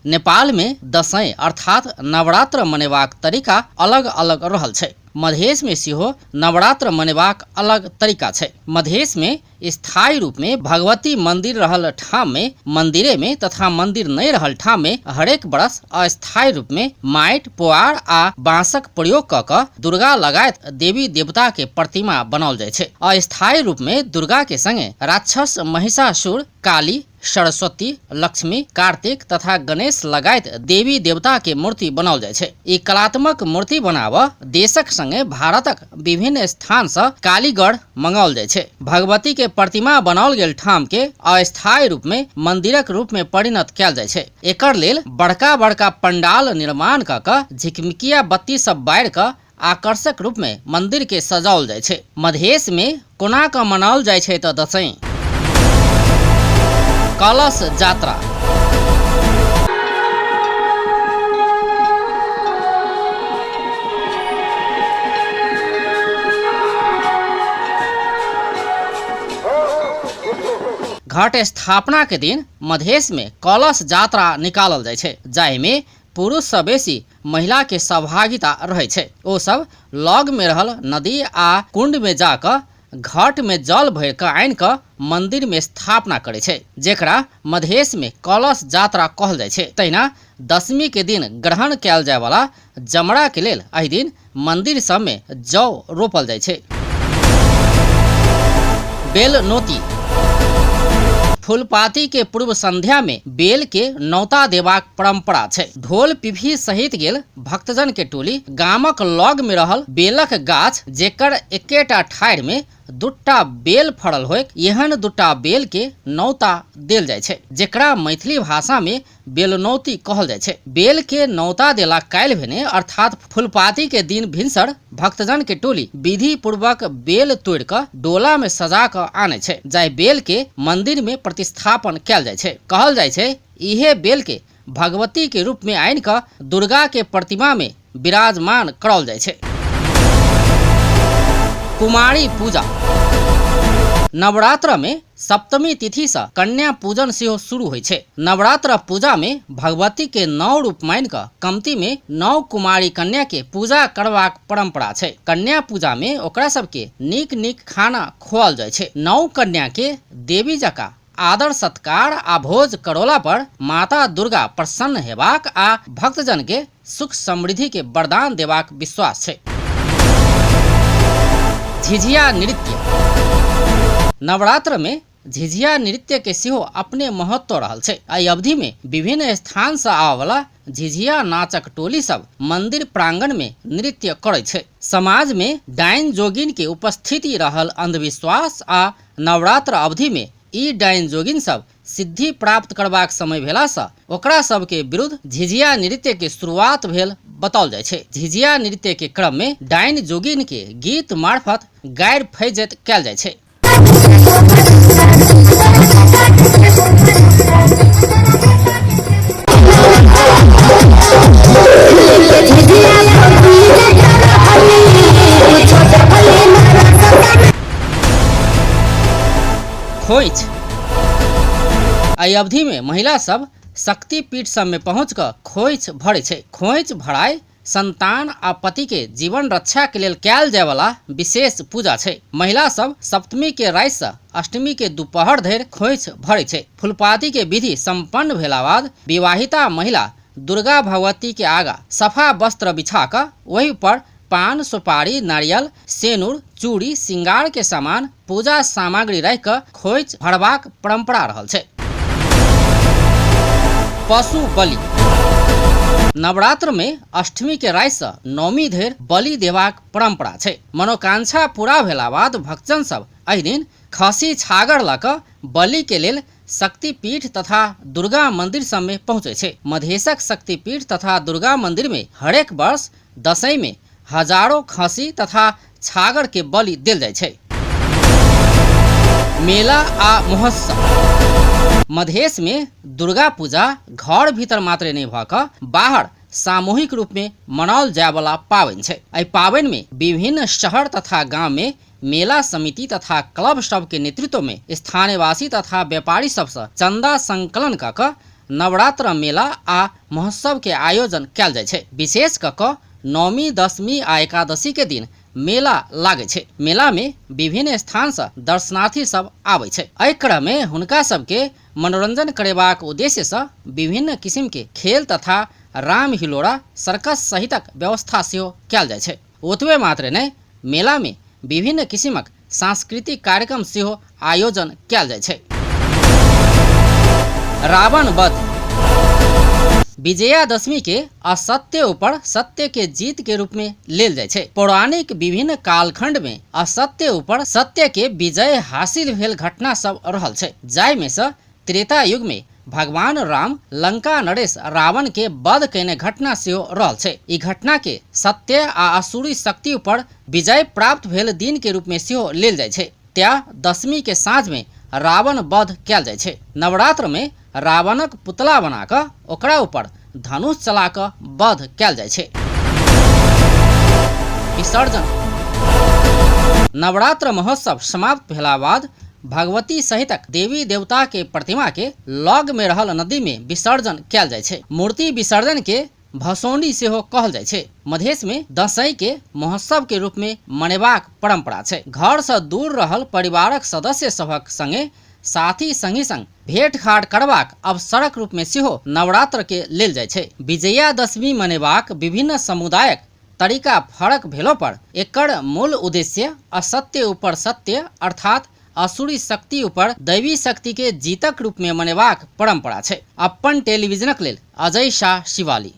नेपाल में दशैं अर्थात नवरात्र मनेबाक तरीका अलग अलग रहल छै। मधेश में सेहो नवरात्र मनेबाक अलग तरीका छै। मधेश में स्थायी रूप में भगवती मंदिर रहल ठाम में मंदिरे में तथा मंदिर नहीं रहल ठाम में हरेक बरस अस्थायी रूप में माटि पुआर आ बांसक प्रयोग क क दुर्गा लगायत देवी देवता के प्रतिमा बनाओल जाय छै। अस्थायी रूप में दुर्गा के संगे राक्षस महिषासुर काली सरस्वती लक्ष्मी कार्तिक तथा गणेश लगायत देवी देवता के मूर्ति बनाओल जाय छै। ई कलात्मक मूर्ति बनाव देशक संगे भारतक विभिन्न स्थान से कालीगढ़ मंगाओल जाय छै। भगवती के प्रतिमा बनाओल गेल ठाम के अस्थायी रूप में मंदिरक रूप में परिणत कैल जाय छै। एकर लेल बड़का बड़का पंडाल निर्माण क क झिकमिकिया बत्ती सब बारि क आकर्षक रूप में मंदिर के सजाओल जाय छै। मधेश में कोना क मनाओल जाय छै त दशैं कलश यात्रा। घट स्थापना के दिन मधेश में कलश यात्रा निकालल जाय छै, जाहि में पुरुष से बेसी महिला के सहभागिता रहे छै। ओ सब लग में रहल नदी आ कुंड में जाकर घाट में जल भर के आन क मंदिर में स्थापना करे छै, जेकरा मधेश में कलश यात्रा कहल जाय छै। तहिना दशमी के दिन ग्रहण कैल जाय वाला जमरा के लेल एहि दिन मंदिर सब में जौ रोपल जाय छै। बेल नोती। फूलपाती के पूर्व संध्या में बेल के नौता देबाक परंपरा छै। ढोल पिपही सहित गेल भक्तजन के टोली गामक लग में रहल बेलक गाछ जेकर एकेटा ठाढ़ में दूटा बेल फड़ल होय एहन दूटा बेल के नौता देल जाय छै, जेकरा मैथिली भाषा में बेलनौती कहल जाय छै। बेल के नौता देला काल्हि भेने अर्थात फूलपाती के दिन भिनसर भक्तजन के टोली विधि पूर्वक बेल तोड़ क डोला में सजा क आने छै, जाहि बेल के मंदिर में प्रतिस्थापन कैल जाय छै। कहल जाय छै इहे बेल के भगवती के रूप में आन क दुर्गा के प्रतिमा में विराजमान कराओल जाय छै। कुमारी पूजा। नवरात्र में सप्तमी तिथि से कन्या पूजन सेहो शुरू होय छै। नवरात्र पूजा में भगवती के 9 रूप मान क कमती में 9 कुमारी कन्या के पूजा करबाक परंपरा छै। कन्या पूजा में ओकरा सबके नीक नीक खाना खुआल जाय छै। 9 कन्या के देवी जका आदर सत्कार आ भोज करोला पर माता दुर्गा प्रसन्न हेबाक आ भक्तजन के सुख समृद्धि के वरदान देबाक विश्वास छै। झिझिया नृत्य। नवरात्र में झिझिया नृत्य के सेहो अपने महत्व रहल छै। एहि अवधि में विभिन्न स्थान से आवे वाला झिझिया नाचक टोली सब मंदिर प्रांगण में नृत्य करे छै। समाज में डाइन जोगिन के उपस्थिति रहल अंधविश्वास आ नवरात्र अवधि में ई डाइन जोगिन सब सिद्धि प्राप्त करबाक समय भेला से ओकरा सब के विरुद्ध झिझिया नृत्य के शुरुआत भेल बताओल जाय छै। झिझिया नृत्य के क्रम में डाइन जोगिन के गीत मार्फत गारि फैजत कैल जाय छै। खोइच। एहि अवधि में महिला सब शक्ति पीठ सब में पहुँच क खोइच भरे छै। खोइच भराई संतान आ पति के जीवन रक्षा के लेल कैल जाय वाला विशेष पूजा छै। महिला सब सप्तमी के राति से अष्टमी के दोपहर धरि खोइच भरे छै। फूलपाती के विधि संपन्न भेला बाद विवाहिता महिला दुर्गा भगवती के आगा सफा वस्त्र बिछा क वही पर पान सुपारी नारियल सेनुर चूड़ी श्रृंगार के सामान पूजा सामग्री रख क खोइच भरबाक परंपरा रहल छै। पशु बलि। नवरात्र में अष्टमी के राति से नवमी धरि बलि देबाक परंपरा छै। मनोकांक्षा पूरा भेला बाद भक्तजन सब एहि दिन खसी छागर ल क बलि के लेल शक्तिपीठ तथा दुर्गा मंदिर सब में पहुँचे छै। मधेशक शक्तिपीठ तथा दुर्गा मंदिर में हरेक वर्ष दशैं में हजारों खसी तथा छागर के बलि देल जाय छै। मेला आ महोत्सव। मधेश में दुर्गा पूजा घर भीतर मात्र नहीं भ क बाहर सामूहिक रूप में मनाओल जाय वाला पावन छै। एहि पावन में विभिन्न शहर तथा गांव में मेला समिति तथा क्लब सब के नेतृत्व में स्थानीयवासी तथा व्यापारी सब से चंदा संकलन क नवरात्र मेला आ महोत्सव के आयोजन कयल जाइ छै। विशेष क के नवमी, दशमी आ एकादशी के दिन मेला लागे छै। मेला में विभिन्न स्थान से दर्शनार्थी सब आबै छै। एहि क्रम में हुनका सब के मनोरंजन करेबाक उद्देश्य से विभिन्न किस्म के खेल तथा राम हिलोड़ा, सर्कस सहितक व्यवस्था सेहो कयल जाइ छै। ओतबे मात्र नहीं, मेला में विभिन्न किस्मक सांस्कृतिक कार्यक्रम सेहो आयोजन कयल जाइ छै। रावण वध। विजयादशमी के असत्य ऊपर सत्य के जीत के रूप में लेल जाइ छै। पौराणिक विभिन्न कालखंड में असत्य ऊपर सत्य के विजय हासिल भेल घटना सब रहल छै। जाय में से त्रेता युग में भगवान राम लंका नरेश रावण के वध कयने घटना सेहो रहल छै। ई घटना के सत्य आ असुरी शक्ति ऊपर विजय प्राप्त भेल दिन के रूप में सेहो लेल जाइ छै। त्या दशमी के साँझ में रावण वध कयल जाइ छै। नवरात्र में रावणक पुतला बना क ओकरा ऊपर धनुष चला क वध कयल जाइ छै। विसर्जन। नवरात्र महोत्सव समाप्त भेला बाद भगवती सहितक देवी देवता के प्रतिमा के लग में रहल नदी में विसर्जन कयल जाइ छै। मूर्ति विसर्जन के भसौनी सेहो कहल जाइ छै। मधेश में दशई के महोत्सव के रूप में मनेबाक परंपरा छै। घर से दूर रहल परिवारक सदस्य सभक संगे साथी संगी संग भेंट घाट करबाक अवसरक रूप में सेहो नवरात्र के लेल जाइ छै। विजयादशमी मनेबाक विभिन्न समुदायक तरीका फरक भेलो पर एकर मूल उद्देश्य असत्य ऊपर सत्य अर्थात असुरी शक्ति ऊपर दैवी शक्ति के जीतक रूप में मनेबाक परंपरा छै। अपन टेलीविजनक लेल अजय शाह, शिवाली।